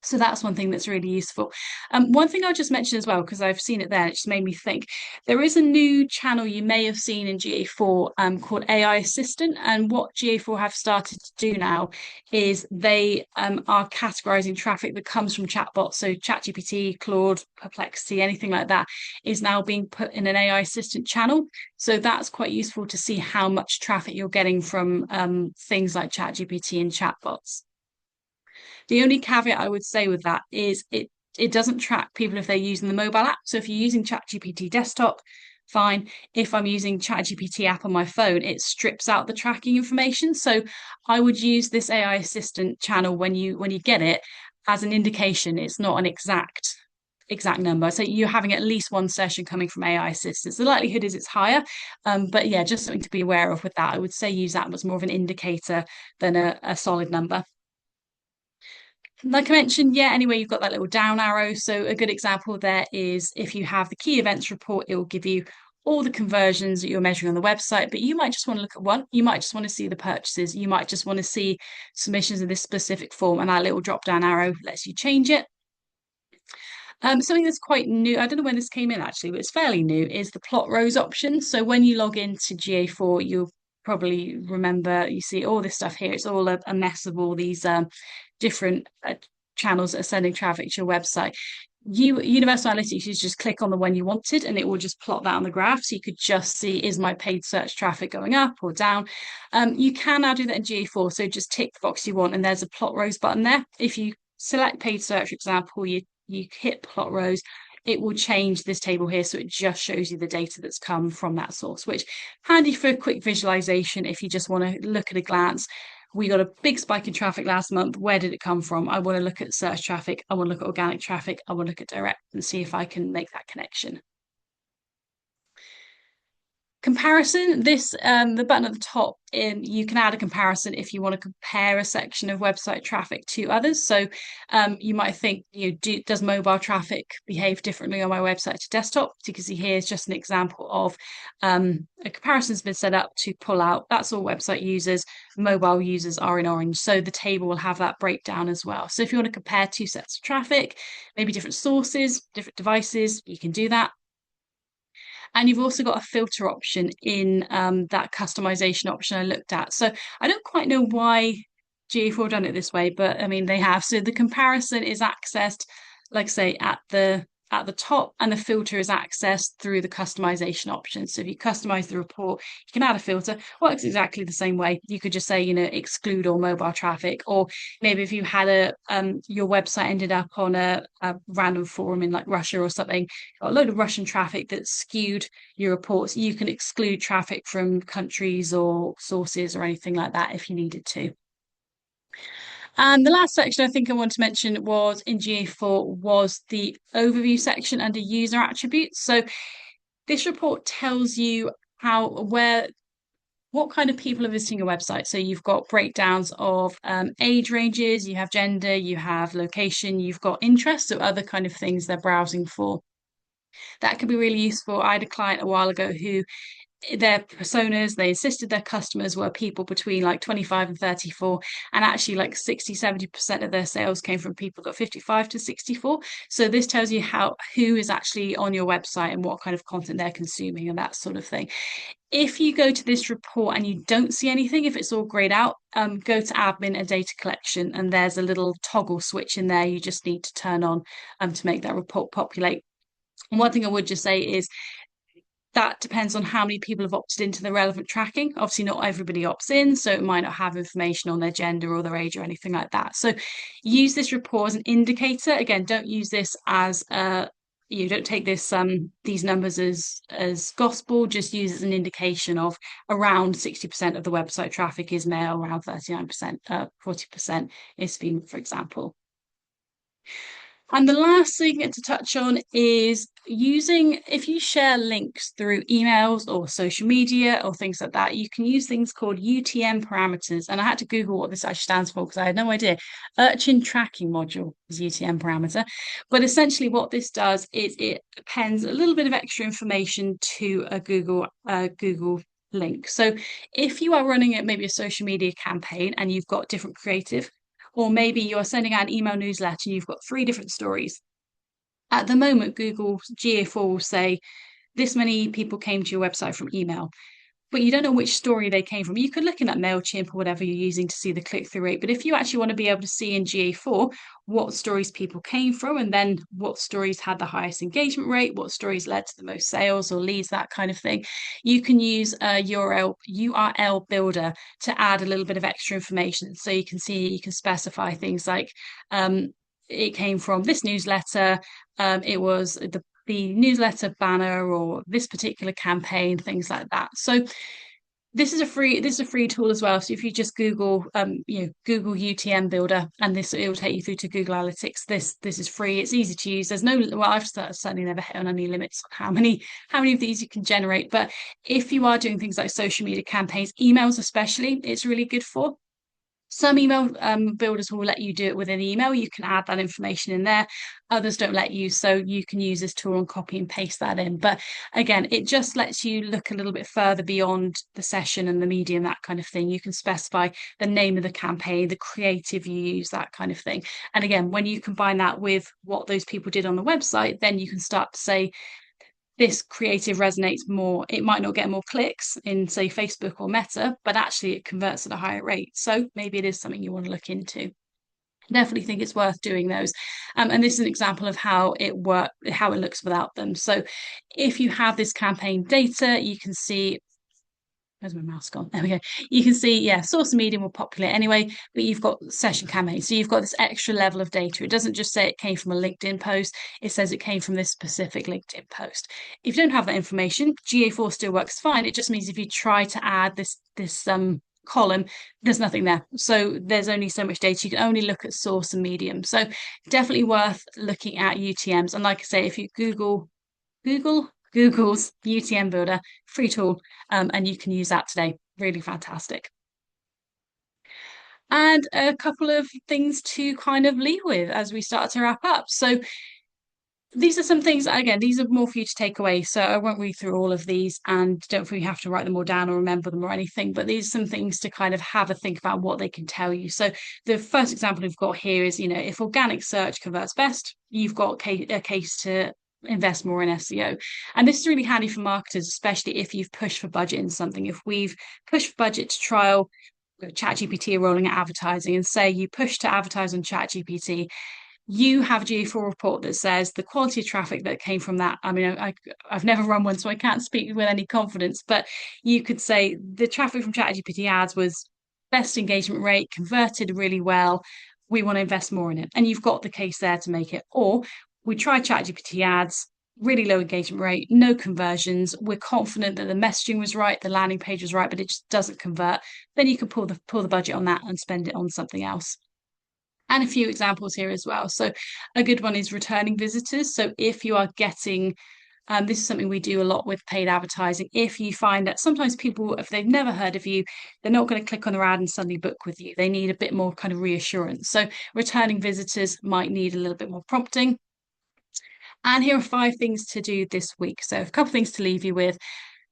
So that's one thing that's really useful. One thing I'll just mention as well, because I've seen it there, it just made me think. There is a new channel you may have seen in GA4 called AI Assistant. And what GA4 have started to do now is they are categorizing traffic that comes from chatbots. So ChatGPT, Claude, Perplexity, anything like that is now being put in an AI Assistant channel. So that's quite useful to see how much traffic you're getting from things like ChatGPT and chatbots. The only caveat I would say with that is it doesn't track people if they're using the mobile app. So if you're using ChatGPT desktop, fine. If I'm using ChatGPT app on my phone, it strips out the tracking information. So I would use this AI assistant channel when you get it as an indication. It's not an exact number. So you're having at least one session coming from AI assistants. The likelihood is it's higher. But yeah, just something to be aware of with that. I would say use that as more of an indicator than a solid number. Like I mentioned, yeah, anyway, you've got that little down arrow. So a good example there is if you have the key events report, it will give you all the conversions that you're measuring on the website, but you might just want to look at one. You might just want to see the purchases. You might just want to see submissions in this specific form, and that little drop down arrow lets you change it. Something that's quite new, I don't know when this came in actually, but it's fairly new, is the plot rows option. So when you log into GA4, you'll probably remember you see all this stuff here. It's all a mess of all these different channels that are sending traffic to your website. Universal Analytics, you just click on the one you wanted and it will just plot that on the graph. So you could just see, is my paid search traffic going up or down? You can now do that in GA4. So just tick the box you want and there's a plot rows button there. If you select paid search, for example, you hit plot rows, it will change this table here. So it just shows you the data that's come from that source, which handy for a quick visualization if you just want to look at a glance. We got a big spike in traffic last month. Where did it come from? I want to look at search traffic. I want to look at organic traffic. I want to look at direct and see if I can make that connection. Comparison, this the button at the top in you can add a comparison if you want to compare a section of website traffic to others. So you might think, does mobile traffic behave differently on my website to desktop? So you can see here is just an example of a comparison's been set up to pull out. That's all website users. Mobile users are in orange. So the table will have that breakdown as well. So if you want to compare two sets of traffic, maybe different sources, different devices, you can do that. And you've also got a filter option in that customization option I looked at. So I don't quite know why GA4 done it this way, but I mean they have. So the comparison is accessed, like I say, at the top, and the filter is accessed through the customization option. So if you customize the report, you can add a filter. Works exactly the same way. You could just say, exclude all mobile traffic, or maybe if you had your website ended up on a random forum in like Russia or something, got a load of Russian traffic that skewed your reports, you can exclude traffic from countries or sources or anything like that if you needed to. And the last section I think I want to mention was in GA4 was the overview section under user attributes. So this report tells you what kind of people are visiting your website. So you've got breakdowns of age ranges, you have gender, you have location, you've got interests, so other kind of things they're browsing for. That could be really useful. I had a client a while ago who their personas, they insisted their customers were people between like 25 and 34, and actually like 60-70% of their sales came from people that 55 to 64. So this tells you who is actually on your website and what kind of content they're consuming and that sort of thing. If you go to this report and you don't see anything, if it's all grayed out, go to admin and data collection, and there's a little toggle switch in there you just need to turn on to make that report populate. And one thing I would just say is that depends on how many people have opted into the relevant tracking. Obviously, not everybody opts in, so it might not have information on their gender or their age or anything like that. So use this report as an indicator. Again, don't use this as you don't take these numbers as gospel, just use it as an indication of around 60% of the website traffic is male, around 39%, 40% is female, for example. And the last thing to touch on is if you share links through emails or social media or things like that, you can use things called UTM parameters. And I had to Google what this actually stands for because I had no idea. Urchin tracking module is UTM parameter. But essentially what this does is it appends a little bit of extra information to a Google link. So if you are running maybe a social media campaign and you've got different creative, or maybe you're sending out an email newsletter and you've got 3 different stories. At the moment, Google GA4 will say this many people came to your website from email, but you don't know which story they came from. You could look in that MailChimp or whatever you're using to see the click-through rate. But if you actually want to be able to see in GA4 what stories people came from and then what stories had the highest engagement rate, what stories led to the most sales or leads, that kind of thing, you can use a URL builder to add a little bit of extra information. So you can specify things like it came from this newsletter, it was the newsletter banner or this particular campaign, things like that. So this is a free tool as well. So if you just Google Google UTM Builder, and it will take you through to Google Analytics. This is free. It's easy to use. There's no I've certainly never hit on any limits on how many of these you can generate. But if you are doing things like social media campaigns, emails especially, it's really good for. Some email builders will let you do it within email. You can add that information in there. Others don't let you, so you can use this tool and copy and paste that in. But again, it just lets you look a little bit further beyond the session and the medium, that kind of thing. You can specify the name of the campaign, the creative you use, that kind of thing. And again, when you combine that with what those people did on the website, then you can start to say, this creative resonates more. It might not get more clicks in, say, Facebook or Meta, but actually it converts at a higher rate. So maybe it is something you want to look into. Definitely think it's worth doing those. And this is an example of how it looks without them. So if you have this campaign data, you can see, where's my mouse gone? There we go. You can see, yeah, source and medium will populate anyway, but you've got session campaign. So you've got this extra level of data. It doesn't just say it came from a LinkedIn post. It says it came from this specific LinkedIn post. If you don't have that information, GA4 still works fine. It just means if you try to add this column, there's nothing there. So there's only so much data. You can only look at source and medium. So definitely worth looking at UTMs. And like I say, if you Google Google's UTM Builder, free tool, and you can use that today. Really fantastic. And a couple of things to kind of leave with as we start to wrap up. So these are some things, again, these are more for you to take away. So I won't read through all of these and don't feel you have to write them all down or remember them or anything, but these are some things to kind of have a think about what they can tell you. So the first example we've got here is, if organic search converts best, you've got a case to invest more in SEO. And this is really handy for marketers, especially if you've pushed for budget in something. If we've pushed for budget to trial ChatGPT rolling out advertising and say you push to advertise on ChatGPT, you have a GA4 report that says the quality of traffic that came from that. I mean, I've never run one, so I can't speak with any confidence, but you could say the traffic from ChatGPT ads was best engagement rate, converted really well. We want to invest more in it. And you've got the case there to make it. Or we tried ChatGPT ads, really low engagement rate, no conversions. We're confident that the messaging was right, the landing page was right, but it just doesn't convert. Then you can pull the budget on that and spend it on something else. And a few examples here as well. So, a good one is returning visitors. So, if you are getting, this is something we do a lot with paid advertising. If you find that sometimes people, if they've never heard of you, they're not going to click on their ad and suddenly book with you. They need a bit more kind of reassurance. So, returning visitors might need a little bit more prompting. And here are 5 things to do this week. So, a couple of things to leave you with.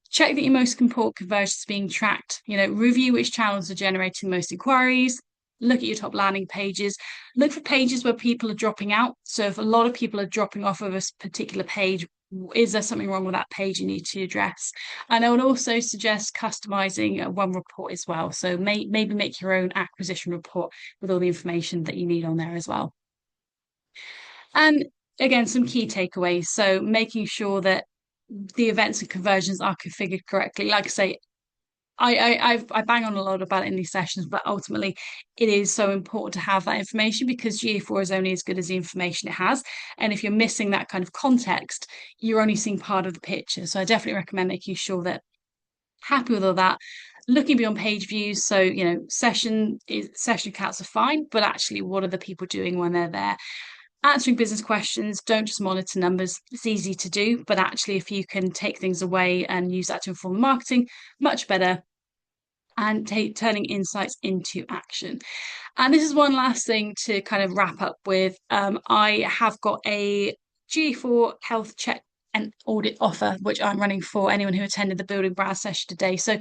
Check that your most important conversions are being tracked. Review which channels are generating the most inquiries. Look at your top landing pages. Look for pages where people are dropping out. So if a lot of people are dropping off of a particular page, is there something wrong with that page you need to address? And I would also suggest customizing one report as well. So maybe make your own acquisition report with all the information that you need on there as well. And again, some key takeaways. So making sure that the events and conversions are configured correctly. Like I say, I bang on a lot about it in these sessions, but ultimately it is so important to have that information because GA4 is only as good as the information it has. And if you're missing that kind of context, you're only seeing part of the picture. So I definitely recommend making sure that happy with all that. Looking beyond page views, so session accounts are fine, but actually, what are the people doing when they're there? Answering business questions, don't just monitor numbers. It's easy to do, but actually, if you can take things away and use that to inform marketing, much better. And turning insights into action. And this is one last thing to kind of wrap up with. I have got a GA4 health check and audit offer, which I'm running for anyone who attended the Building Brands session today. So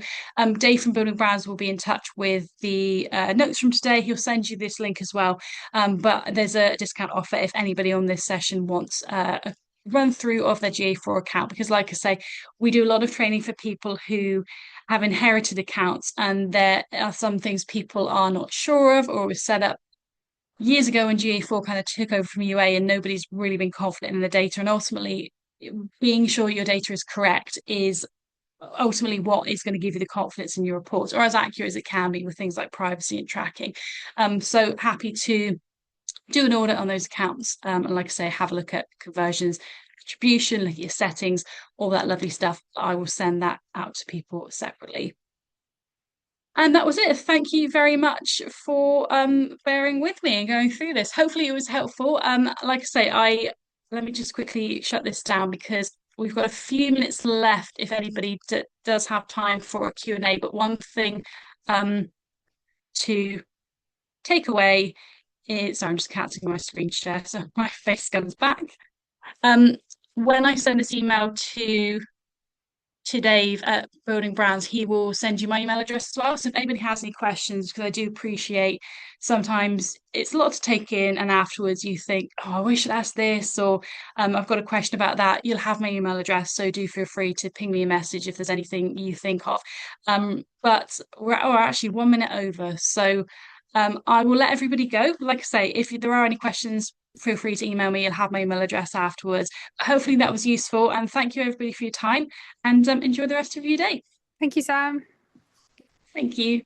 Dave from Building Brands will be in touch with the notes from today. He'll send you this link as well. But there's a discount offer if anybody on this session wants a run through of their GA4 account, because like I say, we do a lot of training for people who have inherited accounts, and there are some things people are not sure of or was set up years ago when GA4 kind of took over from UA, and nobody's really been confident in the data. And ultimately, being sure your data is correct is ultimately what is going to give you the confidence in your reports, or as accurate as it can be with things like privacy and tracking. So happy to do an audit on those accounts. And like I say, have a look at conversions, attribution, look at your settings, all that lovely stuff. I will send that out to people separately. And that was it. Thank you very much for bearing with me and going through this. Hopefully it was helpful. Like I say, let me just quickly shut this down because we've got a few minutes left if anybody does have time for a Q&A. But one thing to take away is, sorry, I'm just cancelling my screen share so my face comes back. When I send this email to Dave at Building Brands, he will send you my email address as well. So if anybody has any questions, because I do appreciate sometimes it's a lot to take in, and afterwards you think, oh, I wish I'd asked this, or I've got a question about that. You'll have my email address, so do feel free to ping me a message if there's anything you think of. But we're actually 1 minute over, so I will let everybody go. Like I say, if there are any questions, feel free to email me. You'll have my email address afterwards. Hopefully that was useful. And thank you, everybody, for your time. And enjoy the rest of your day. Thank you, Sam. Thank you.